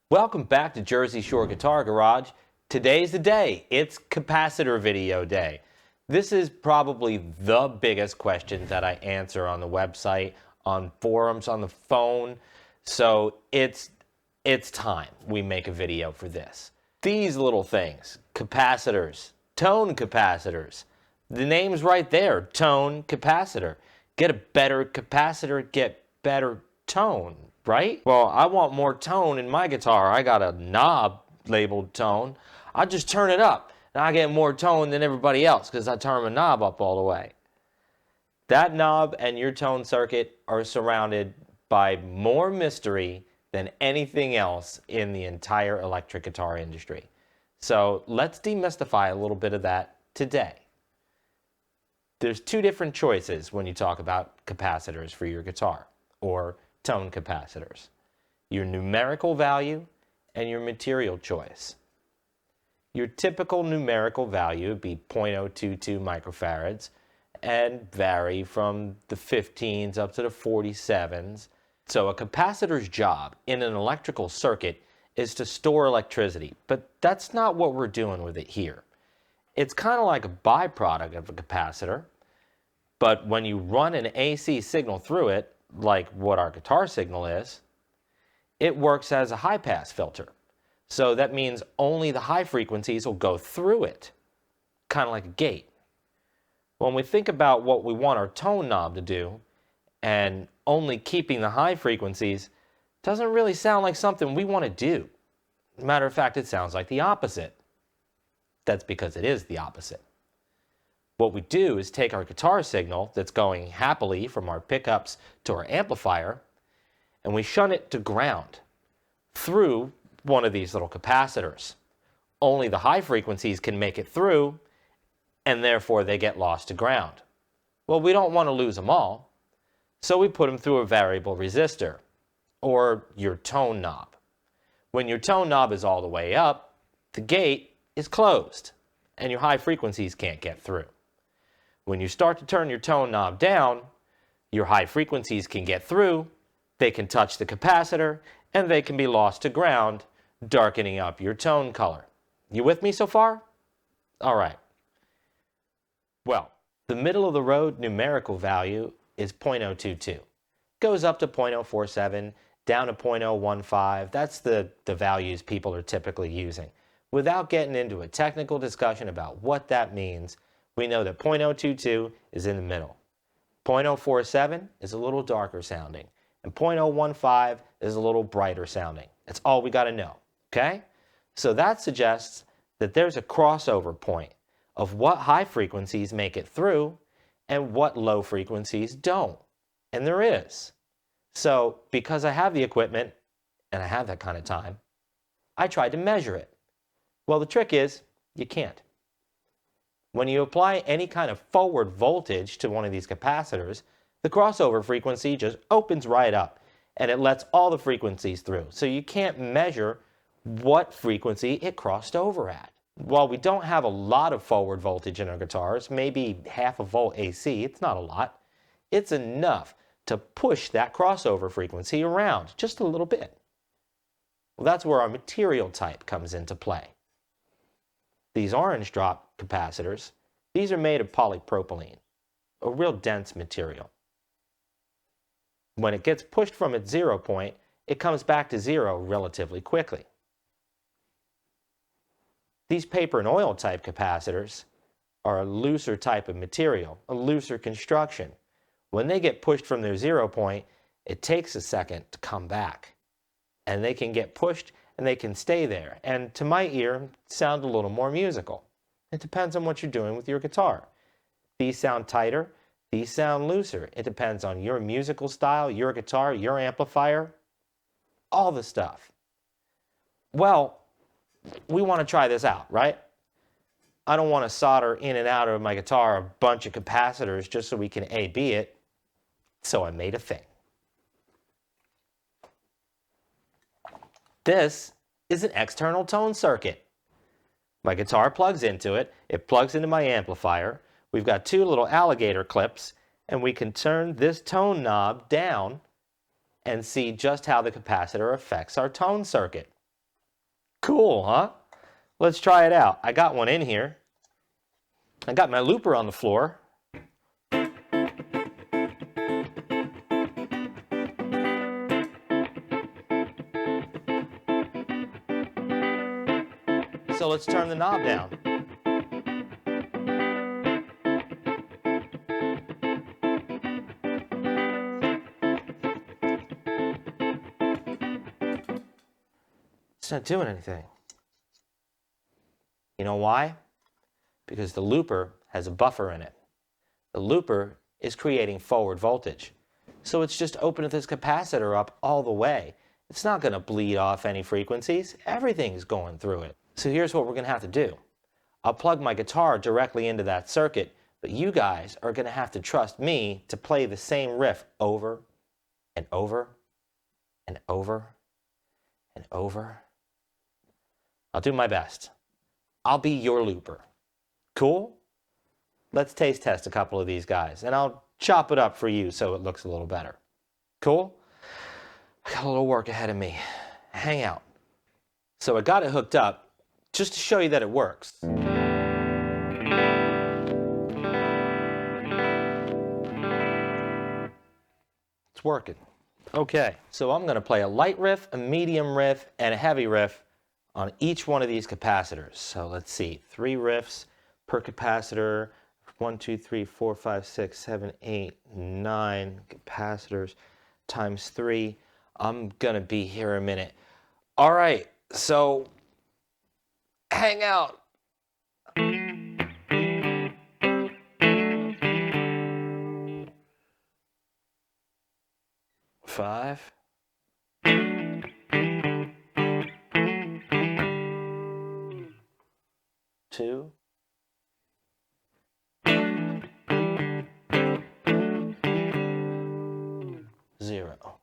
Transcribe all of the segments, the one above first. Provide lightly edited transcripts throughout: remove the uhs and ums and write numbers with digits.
Welcome back to Jersey Shore Guitar Garage. Today's the day. It's capacitor video day. This is probably the biggest question that I answer on the website, on forums, on the phone. So it's time we make a video for this. These little things, capacitors, tone capacitors. The name's right there, tone capacitor. Get a better capacitor, get better tone, right? Well, I want more tone in my guitar. I got a knob labeled tone. I just turn it up and I get more tone than everybody else because I turn my knob up all the way. That knob and your tone circuit are surrounded by more mystery than anything else in the entire electric guitar industry. So let's demystify a little bit of that today. There's two different choices when you talk about capacitors for your guitar, or tone capacitors. Your numerical value and your material choice. Your typical numerical value would be 0.022 microfarads and vary from the 15s up to the 47s. So a capacitor's job in an electrical circuit is to store electricity, but that's not what we're doing with it here. It's kind of like a byproduct of a capacitor, but when you run an AC signal through it, like what our guitar signal is, it works as a high-pass filter. So that means only the high frequencies will go through it, kind of like a gate. When we think about what we want our tone knob to do, and only keeping the high frequencies, doesn't really sound like something we want to do. Matter of fact, it sounds like the opposite. That's because it is the opposite. What we do is take our guitar signal that's going happily from our pickups to our amplifier, and we shunt it to ground through one of these little capacitors. Only the high frequencies can make it through, and therefore they get lost to ground. Well, we don't want to lose them all, so we put them through a variable resistor, or your tone knob. When your tone knob is all the way up, the gate is closed, and your high frequencies can't get through. When you start to turn your tone knob down, your high frequencies can get through, they can touch the capacitor, and they can be lost to ground, darkening up your tone color. You with me so far? All right. Well, the middle of the road numerical value is 0.022. Goes up to 0.047, down to 0.015. That's the values people are typically using. Without getting into a technical discussion about what that means, we know that 0.022 is in the middle. 0.047 is a little darker sounding, and 0.015 is a little brighter sounding. That's all we got to know, okay? So that suggests that there's a crossover point of what high frequencies make it through and what low frequencies don't. And there is. So because I have the equipment, and I have that kind of time, I tried to measure it. Well, the trick is, you can't. When you apply any kind of forward voltage to one of these capacitors, the crossover frequency just opens right up, and it lets all the frequencies through. So you can't measure what frequency it crossed over at. While we don't have a lot of forward voltage in our guitars, maybe half a volt AC, it's not a lot, it's enough to push that crossover frequency around just a little bit. Well, that's where our material type comes into play. These orange drop capacitors, these are made of polypropylene, a real dense material. When it gets pushed from its 0 point, it comes back to zero relatively quickly. These paper and oil type capacitors are a looser type of material, a looser construction. When they get pushed from their 0 point, it takes a second to come back. And they can get pushed and they can stay there. And to my ear, sound a little more musical. It depends on what you're doing with your guitar. These sound tighter, these sound looser. It depends on your musical style, your guitar, your amplifier, all the stuff. Well, we want to try this out, right? I don't want to solder in and out of my guitar a bunch of capacitors just so we can A/B it. So I made a thing. This is an external tone circuit. My guitar plugs into it, it plugs into my amplifier. We've got two little alligator clips, and we can turn this tone knob down and see just how the capacitor affects our tone circuit. Cool, huh? Let's try it out. I got one in here. I got my looper on the floor. So let's turn the knob down. It's not doing anything. You know why? Because the looper has a buffer in it. The looper is creating forward voltage. So it's just opening this capacitor up all the way. It's not going to bleed off any frequencies. Everything's going through it. So here's what we're going to have to do. I'll plug my guitar directly into that circuit, but you guys are going to have to trust me to play the same riff over and over and over and over. I'll do my best. I'll be your looper. Cool? Let's taste test a couple of these guys, and I'll chop it up for you so it looks a little better. Cool? I got a little work ahead of me. Hang out. So I got it hooked up just to show you that it works. It's working. Okay, so I'm going to play a light riff, a medium riff, and a heavy riff on each one of these capacitors. So let's see, 3 riffs per capacitor. 1, 2, 3, 4, 5, 6, 7, 8, 9 capacitors times 3. I'm gonna be here a minute. All right, so hang out. Five. Two. Zero.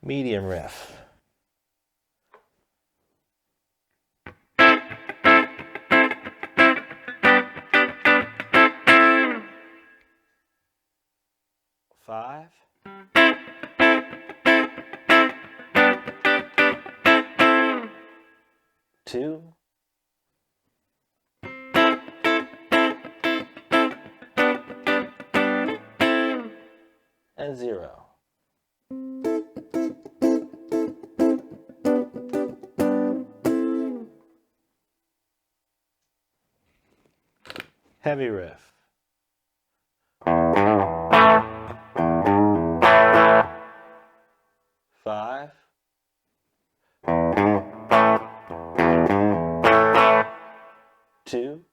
Medium riff. Five. Two. And 0. Heavy riff. Five. Two.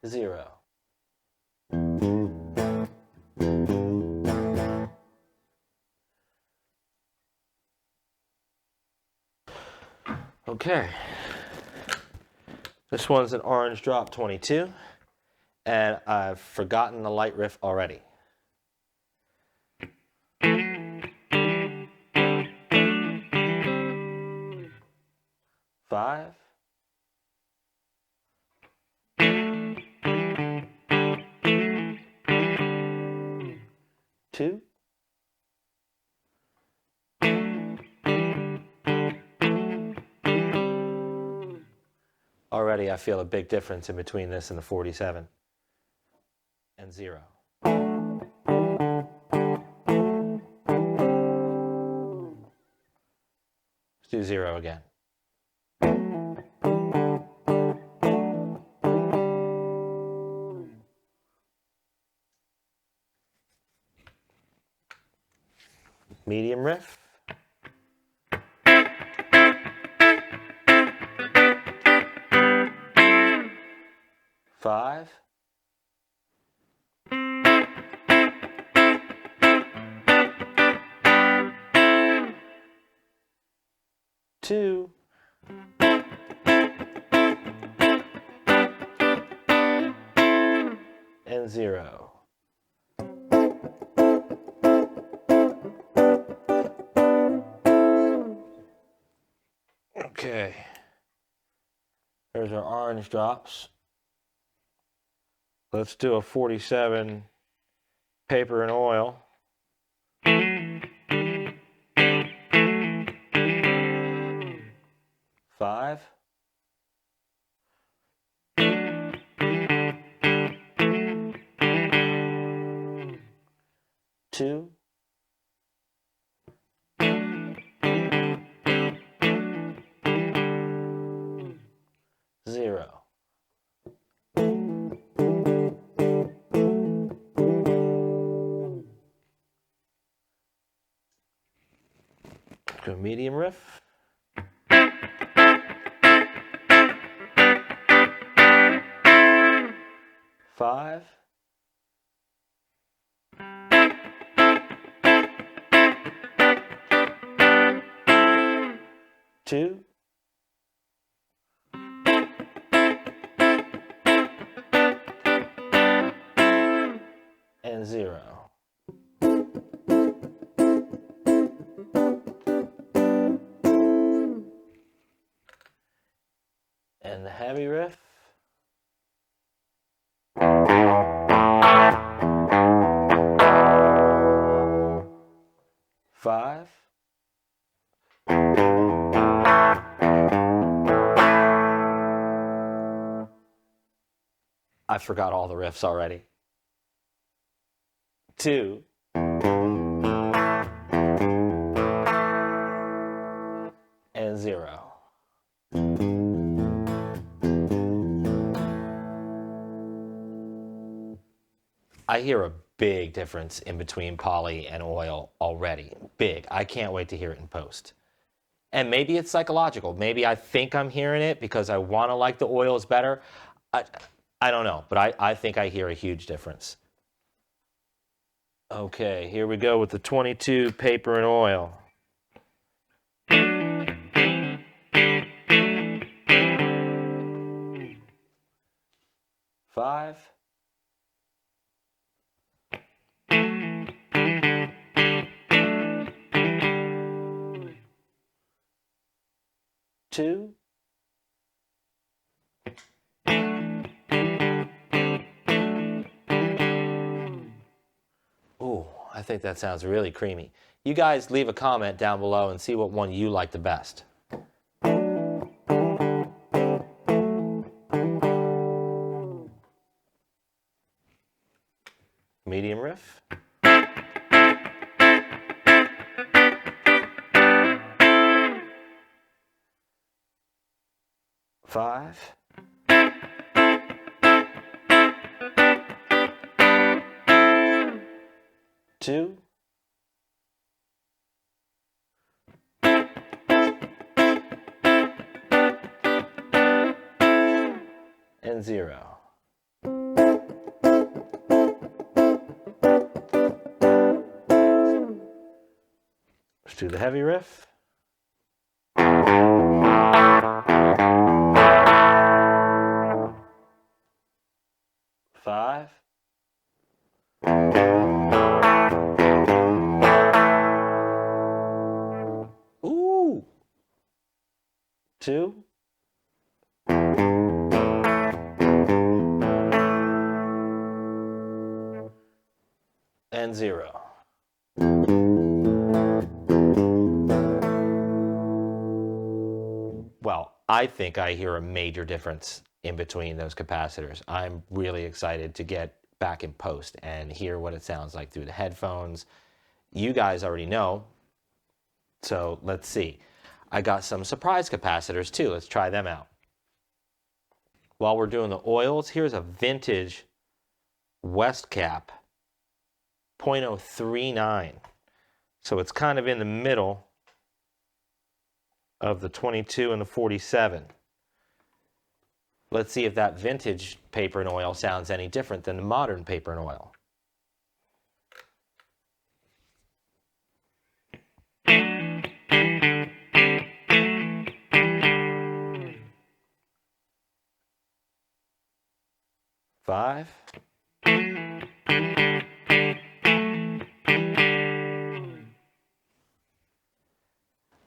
Zero. Okay. This one's an orange drop 22, and I've forgotten the light riff already. Five. Two. Already I feel a big difference in between this and the 47. And 0. Let's do 0 again. Medium riff. Five. Two. And 0. Okay. There's our orange drops. Let's do a 47 paper and oil. 5. 2. 0. Go medium riff. 5. 2. And 0. And the heavy riff. 5. I forgot all the riffs already. 2. And 0. I hear a big difference in between poly and oil already. Big. I can't wait to hear it in post. And maybe it's psychological. Maybe I think I'm hearing it because I want to like the oils better. I don't know, but I think I hear a huge difference. Okay, here we go with the 22 paper and oil. 5. 2. Ooh, I think that sounds really creamy. You guys leave a comment down below and see what one you like the best. Medium riff. 5. 2. And 0. Let's do the heavy riff. 5. 2. And 0. Well, I think I hear a major difference in between those capacitors. I'm really excited to get back in post and hear what it sounds like through the headphones. You guys already know, so let's see. I got some surprise capacitors too. Let's try them out. While we're doing the oils, here's a vintage Westcap 0.039. So it's kind of in the middle of the 22 and the 47. Let's see if that vintage paper and oil sounds any different than the modern paper and oil. Five.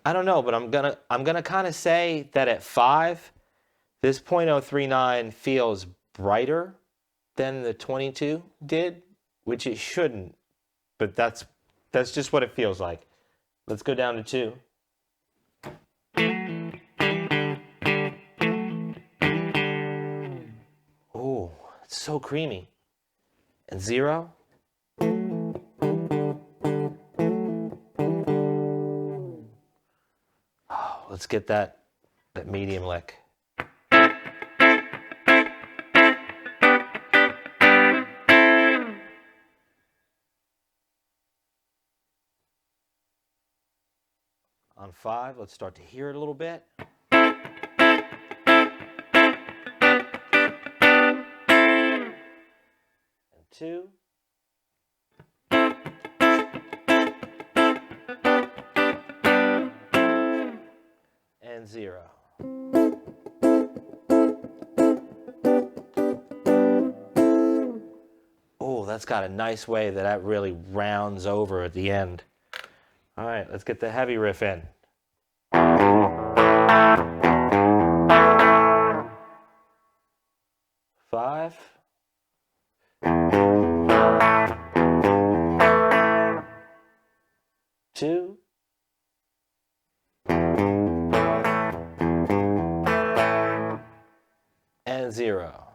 I don't know, but I'm gonna kind of say that at 5, this .039 feels brighter than the 22 did, which it shouldn't, but that's just what it feels like. Let's go down to 2. Oh, it's so creamy. And 0. Oh, let's get that medium lick. On 5, let's start to hear it a little bit. And 2. And 0. Oh, that's got a nice way that really rounds over at the end. All right, let's get the heavy riff in. 5. Two. And 0.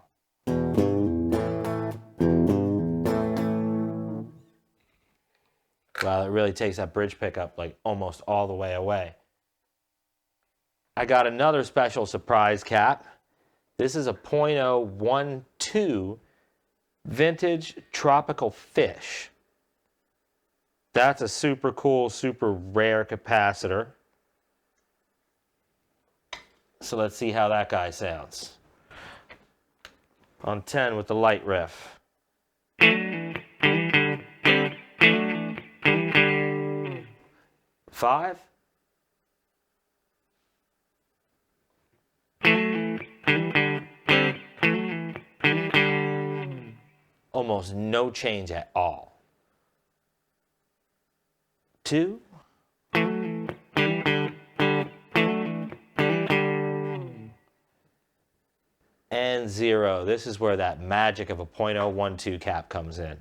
Wow, it really takes that bridge pickup like almost all the way away. I got another special surprise cap. This is a .012 vintage tropical fish. That's a super cool, super rare capacitor. So let's see how that guy sounds. On 10 with the light riff. Five. Almost no change at all. 2. And 0. This is where that magic of a .012 cap comes in.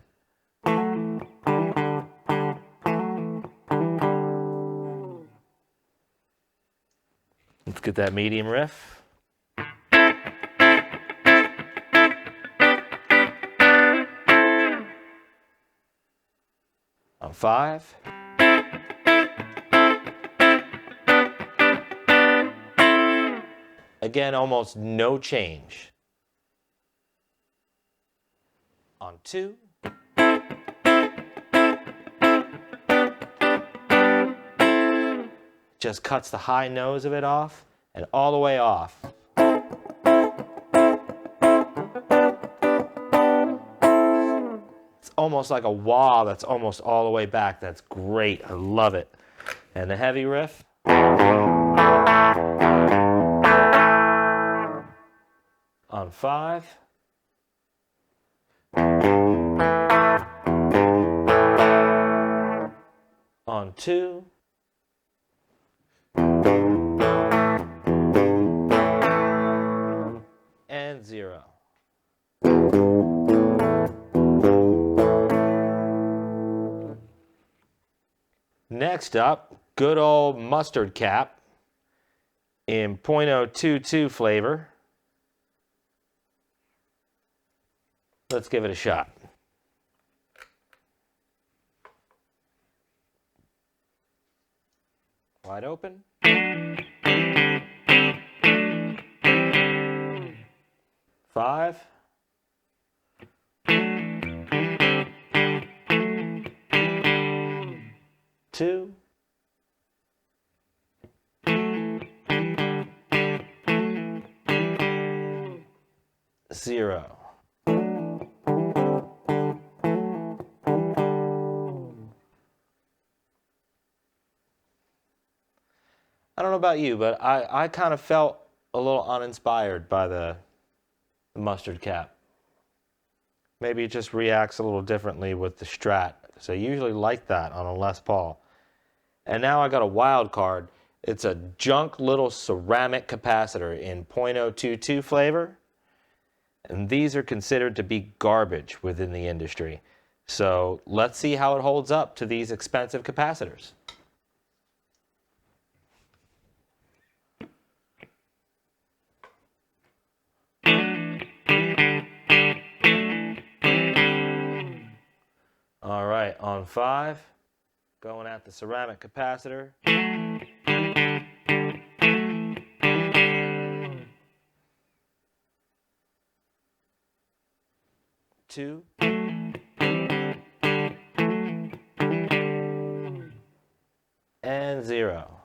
Let's get that medium riff. On 5. Again, almost no change. On 2. Just cuts the high nose of it off and all the way off. It's almost like a wah that's almost all the way back. That's great. I love it. And the heavy riff. On 5. On 2. And 0. Next up, good old mustard cap in .022 flavor. Let's give it a shot. Wide open. 5. 2. 0. I don't know about you, but I kind of felt a little uninspired by the mustard cap. Maybe it just reacts a little differently with the Strat. So I usually like that on a Les Paul. And now I got a wild card. It's a junk little ceramic capacitor in .022 flavor. And these are considered to be garbage within the industry. So let's see how it holds up to these expensive capacitors. All right, on 5, going at the ceramic capacitor. 2. And 0.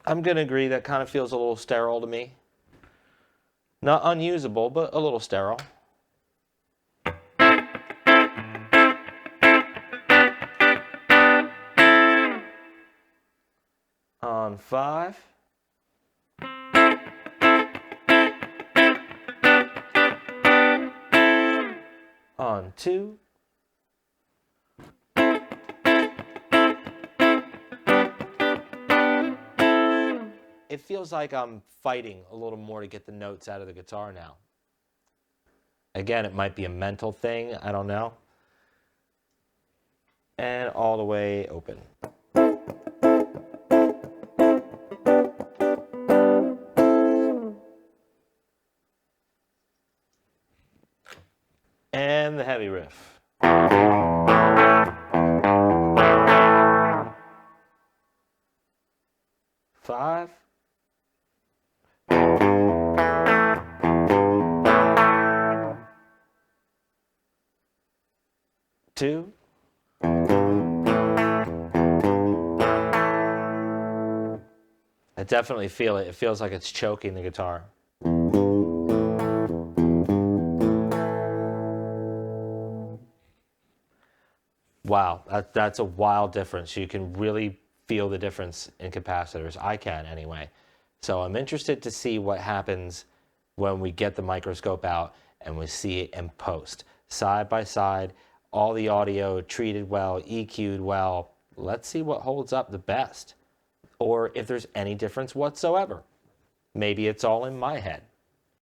I'm going to agree that kind of feels a little sterile to me. Not unusable, but a little sterile. On 5. On 2. It feels like I'm fighting a little more to get the notes out of the guitar now. Again, it might be a mental thing, I don't know. And all the way open. And the heavy riff. 5. 2. I definitely feel it. It feels like it's choking the guitar. Wow, that's a wild difference. You can really feel the difference in capacitors. I can anyway. So I'm interested to see what happens when we get the microscope out and we see it in post. Side by side, all the audio treated well, EQ'd well. Let's see what holds up the best, or if there's any difference whatsoever. Maybe it's all in my head.